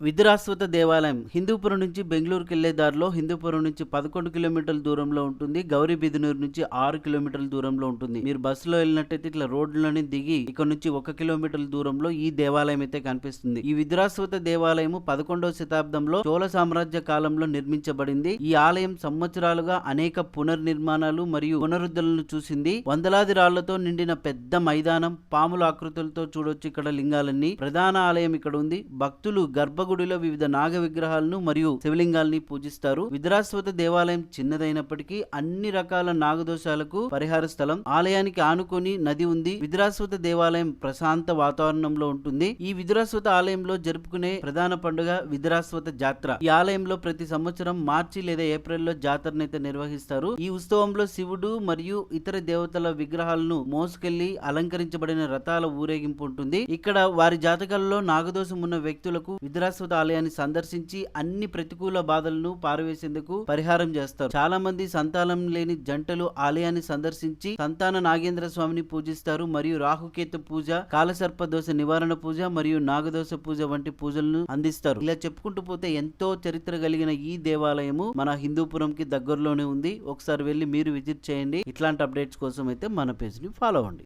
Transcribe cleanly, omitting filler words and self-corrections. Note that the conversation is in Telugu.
విదురాశ్వత దేవాలయం హిందూపురం నుంచి బెంగళూరుకు వెళ్లే దారిలో హిందూపురం నుంచి 11 కిలోమీటర్ల దూరంలో ఉంటుంది. గౌరీబిదనూరు నుంచి 6 కిలోమీటర్ల దూరంలో ఉంటుంది. మీరు బస్సులో వెళ్ళినట్టయితే ఇట్లా రోడ్లోనే దిగి ఇక్కడ నుంచి 1 కిలోమీటర్ల దూరంలో ఈ దేవాలయం అయితే కనిపిస్తుంది. ఈ విదురాశ్వత దేవాలయం 11వ శతాబ్దంలో చోళ సామ్రాజ్య కాలంలో నిర్మించబడింది. ఈ ఆలయం సంవత్సరాలుగా అనేక పునర్నిర్మాణాలు మరియు పునరుద్ధరణలు చూసింది. వందలాది రాళ్లతో నిండిన పెద్ద మైదానం, పాముల ఆకృతులతో చూడొచ్చు ఇక్కడ లింగాలన్నీ. ప్రధాన ఆలయం ఇక్కడ ఉంది. భక్తులు గర్భగుడిలో వివిధ నాగ విగ్రహాలను మరియు శివలింగాల్ని పూజిస్తారు. విదురాశ్వత దేవాలయం చిన్నదైనప్పటికీ అన్ని రకాల నాగదోషాలకు పరిహార స్థలం. ఆలయానికి ఆనుకొని నది ఉంది. విదురాశ్వత దేవాలయం ప్రశాంత వాతావరణంలో ఉంటుంది. ఈ విదురాశ్వత ఆలయంలో జరుపుకునే ప్రధాన పండుగ విదురాశ్వత జాతర. ఈ ఆలయంలో ప్రతి సంవత్సరం మార్చి లేదా ఏప్రిల్లో జాతరనైతే నిర్వహిస్తారు. ఈ ఉత్సవంలో శివుడు మరియు ఇతర దేవతల విగ్రహాలను మోసుకెళ్లి అలంకరించబడిన రథాల ఊరేగింపు ఉంటుంది. ఇక్కడ వారి జాతకాలలో నాగదోషం ఉన్న వ్యక్తులకు విదురాశ్వత ఆలయాన్ని సందర్శించి అన్ని ప్రతికూల బాధలను పారవేసేందుకు పరిహారం చేస్తారు. చాలా మంది సంతానం లేని జంటలు ఆలయాన్ని సందర్శించి సంతాన నాగేంద్ర స్వామిని పూజిస్తారు మరియు రాహుకేతు పూజ, కాలసర్ప దోష నివారణ పూజ మరియు నాగదోష పూజ వంటి పూజలను అందిస్తారు. ఇలా చెప్పుకుంటూ పోతే ఎంతో చరిత్ర కలిగిన ఈ దేవాలయము మన హిందూపురంకి దగ్గరలోనే ఉంది. ఒకసారి వెళ్ళి మీరు విజిట్ చేయండి. ఇట్లాంటి అప్డేట్స్ కోసం అయితే మన పేజ్ ని ఫాలో అవ్వండి.